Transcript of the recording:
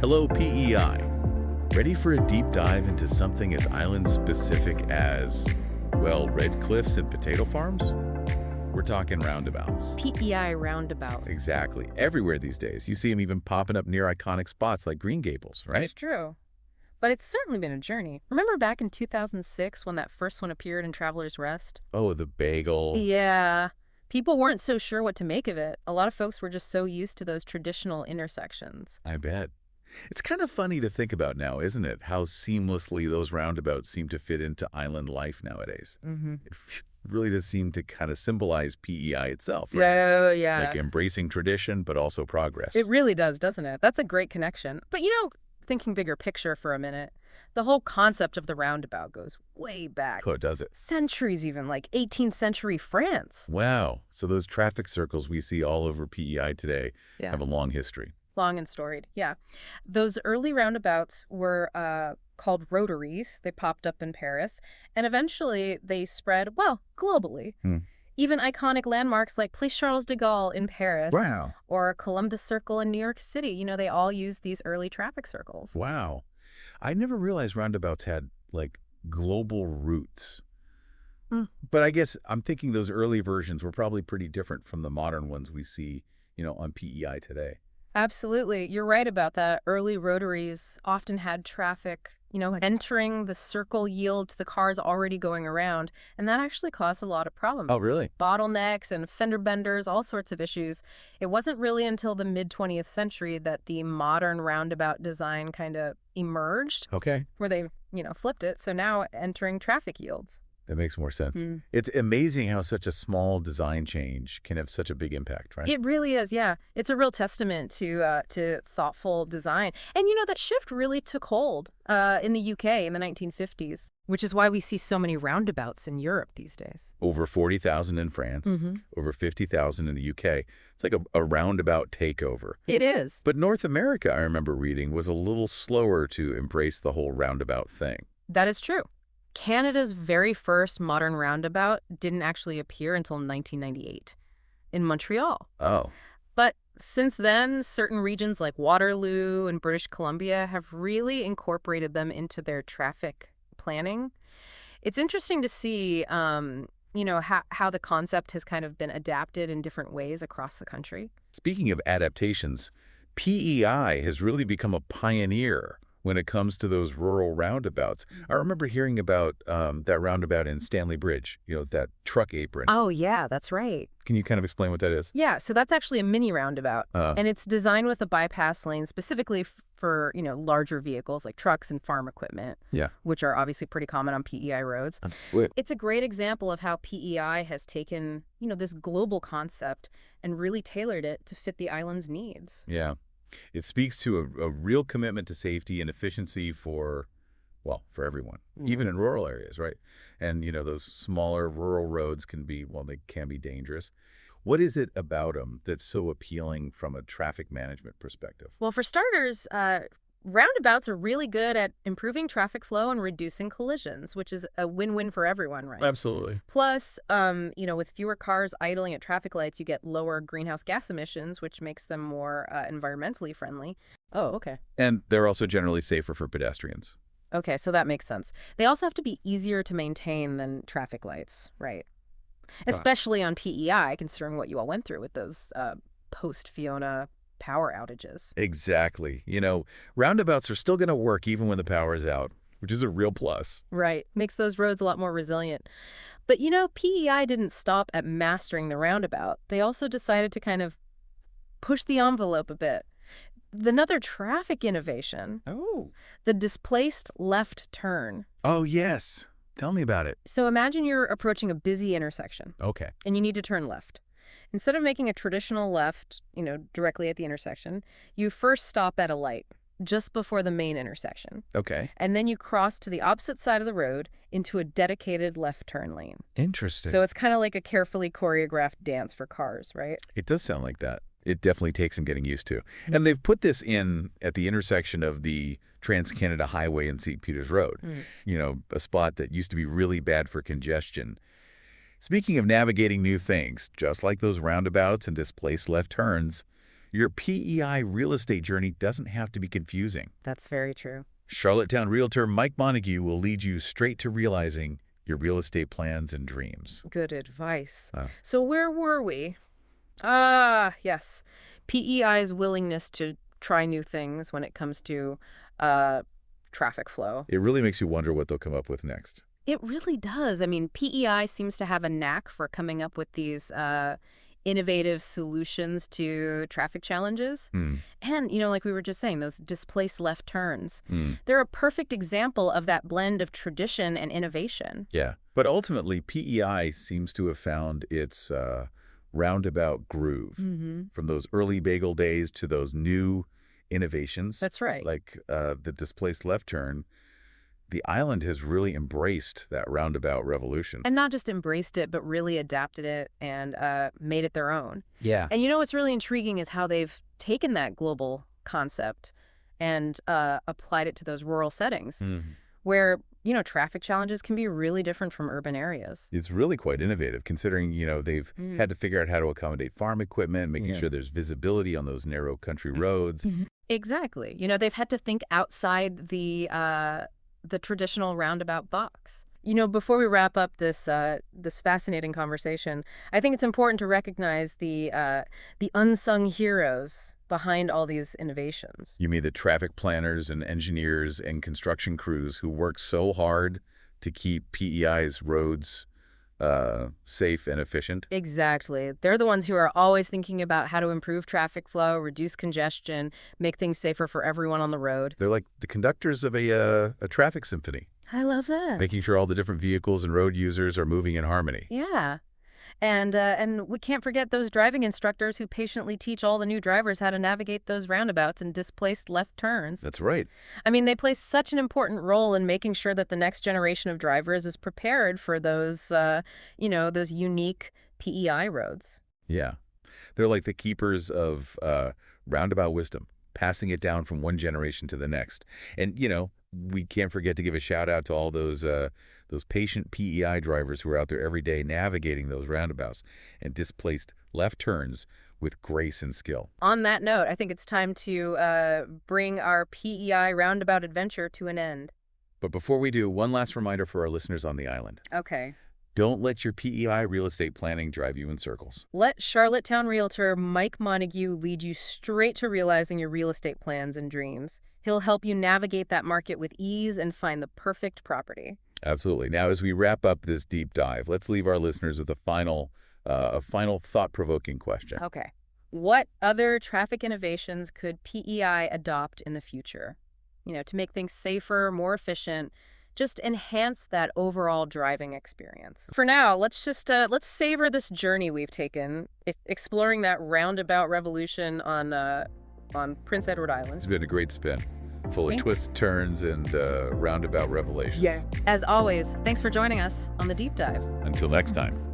Hello PEI. Ready for a deep dive into something as island-specific as, well, red cliffs and potato farms? We're talking roundabouts. PEI Roundabouts. Exactly. Everywhere these days. You see them even popping up near iconic spots like Green Gables, right? It's true. But it's certainly been a journey. Remember back in 2006 when that first one appeared in Traveler's Rest? Oh, the bagel. Yeah. People weren't so sure what to make of it. A lot of folks were just so used to those traditional intersections. I bet. It's kind of funny to think about now, isn't it? How seamlessly those roundabouts seem to fit into island life nowadays. It really does seem to kind of symbolize PEI itself, right? Oh, yeah. Like embracing tradition, but also progress. It really does, doesn't it? That's a great connection. But thinking bigger picture for a minute, the whole concept of the roundabout goes way back. Oh, does it? Centuries even, like 18th century France. Wow. So those traffic circles we see all over PEI today Yeah. have a long history. Long and storied, yeah. Those early roundabouts were called rotaries. They popped up in Paris, and eventually they spread, well, globally. Even iconic landmarks like Place Charles de Gaulle in Paris or Columbus Circle in New York City, they all used these early traffic circles. Wow. I never realized roundabouts had, like, global roots. But I guess I'm thinking those early versions were probably pretty different from the modern ones we see, on PEI today. Absolutely. You're right about that. Early rotaries often had traffic, entering the circle yield to the cars already going around, and that actually caused a lot of problems. Oh, really? Bottlenecks and fender benders, all sorts of issues. It wasn't really until the mid-20th century that the modern roundabout design kind of emerged, Okay. where they, flipped it. So now entering traffic yields. That makes more sense. It's amazing how such a small design change can have such a big impact, right? It really is, yeah. It's a real testament to thoughtful design. And that shift really took hold in the UK in the 1950s, which is why we see so many roundabouts in Europe these days. Over 40,000 in France, over 50,000 in the UK. It's like a roundabout takeover. It is. But North America, I remember reading, was a little slower to embrace the whole roundabout thing. That is true. Canada's very first modern roundabout didn't actually appear until 1998 in Montreal. Oh. But since then, certain regions like Waterloo and British Columbia have really incorporated them into their traffic planning. It's interesting to see, how the concept has kind of been adapted in different ways across the country. Speaking of adaptations, PEI has really become a pioneer when it comes to those rural roundabouts. I remember hearing about that roundabout in Stanley Bridge, that truck apron. Oh, yeah, that's right. Can you kind of explain what that is? Yeah, so that's actually a mini roundabout, and it's designed with a bypass lane specifically for, larger vehicles like trucks and farm equipment, which are obviously pretty common on PEI roads. It's a great example of how PEI has taken, this global concept and really tailored it to fit the island's needs. Yeah. It speaks to a real commitment to safety and efficiency for everyone, even in rural areas, right? And, those smaller rural roads they can be dangerous. What is it about them that's so appealing from a traffic management perspective? Well, for starters, roundabouts are really good at improving traffic flow and reducing collisions, which is a win-win for everyone, right? Absolutely. Plus, with fewer cars idling at traffic lights, you get lower greenhouse gas emissions, which makes them more environmentally friendly. Oh, okay. And they're also generally safer for pedestrians. Okay, so that makes sense. They also have to be easier to maintain than traffic lights, right? Especially on PEI, considering what you all went through with those post-Fiona power outages. Exactly. Roundabouts are still going to work even when the power is out, which is a real plus. Right. Makes those roads a lot more resilient. But, PEI didn't stop at mastering the roundabout. They also decided to kind of push the envelope a bit. Another traffic innovation. Oh. The displaced left turn. Oh, yes. Tell me about it. So imagine you're approaching a busy intersection. Okay. And you need to turn left. Instead of making a traditional left, directly at the intersection, you first stop at a light just before the main intersection. Okay. And then you cross to the opposite side of the road into a dedicated left turn lane. Interesting. So it's kind of like a carefully choreographed dance for cars, right? It does sound like that. It definitely takes some getting used to. And they've put this in at the intersection of the Trans-Canada Highway and St. Peter's Road, a spot that used to be really bad for congestion. Speaking of navigating new things, just like those roundabouts and displaced left turns, Your PEI real estate journey doesn't have to be confusing. That's very true. Charlottetown Realtor Mike Montague will lead you straight to realizing your real estate plans and dreams. Good advice. Uh. So where were we? Yes. PEI's willingness to try new things when it comes to traffic flow. It really makes you wonder what they'll come up with next. It really does. I mean, PEI seems to have a knack for coming up with these innovative solutions to traffic challenges. And, like we were just saying, those displaced left turns. They're a perfect example of that blend of tradition and innovation. Yeah. But ultimately, PEI seems to have found its roundabout groove. From those early bagel days to those new innovations. That's right. Like the displaced left turn. The island has really embraced that roundabout revolution. And not just embraced it, but really adapted it and made it their own. Yeah. And what's really intriguing is how they've taken that global concept and applied it to those rural settings where, traffic challenges can be really different from urban areas. It's really quite innovative considering, they've had to figure out how to accommodate farm equipment, making sure there's visibility on those narrow country roads. Exactly. They've had to think outside the traditional roundabout box. Before we wrap up this fascinating conversation, I think it's important to recognize the unsung heroes behind all these innovations. You mean the traffic planners and engineers and construction crews who work so hard to keep PEI's roads safe and efficient? Exactly. They're the ones who are always thinking about how to improve traffic flow, reduce congestion, make things safer for everyone on the road. They're like the conductors of a traffic symphony. I love that. Making sure all the different vehicles and road users are moving in harmony. Yeah. And we can't forget those driving instructors who patiently teach all the new drivers how to navigate those roundabouts and displaced left turns. That's right. I mean, they play such an important role in making sure that the next generation of drivers is prepared for those, those unique PEI roads. Yeah. They're like the keepers of roundabout wisdom, passing it down from one generation to the next. And, we can't forget to give a shout out to all those patient PEI drivers who are out there every day navigating those roundabouts and displaced left turns with grace and skill. On that note, I think it's time to bring our PEI roundabout adventure to an end. But before we do, one last reminder for our listeners on the island. Okay. Don't let your PEI real estate planning drive you in circles. Let Charlottetown Realtor Mike Montague lead you straight to realizing your real estate plans and dreams. He'll help you navigate that market with ease and find the perfect property. Absolutely. Now, as we wrap up this deep dive, let's leave our listeners with a final thought-provoking question. Okay. What other traffic innovations could PEI adopt in the future? To make things safer, more efficient, just enhance that overall driving experience. For now, let's savor this journey we've taken, exploring that roundabout revolution on Prince Edward Island. It's been a great spin, full of twists, turns, and roundabout revelations. Yeah. As always, thanks for joining us on The Deep Dive. Until next time.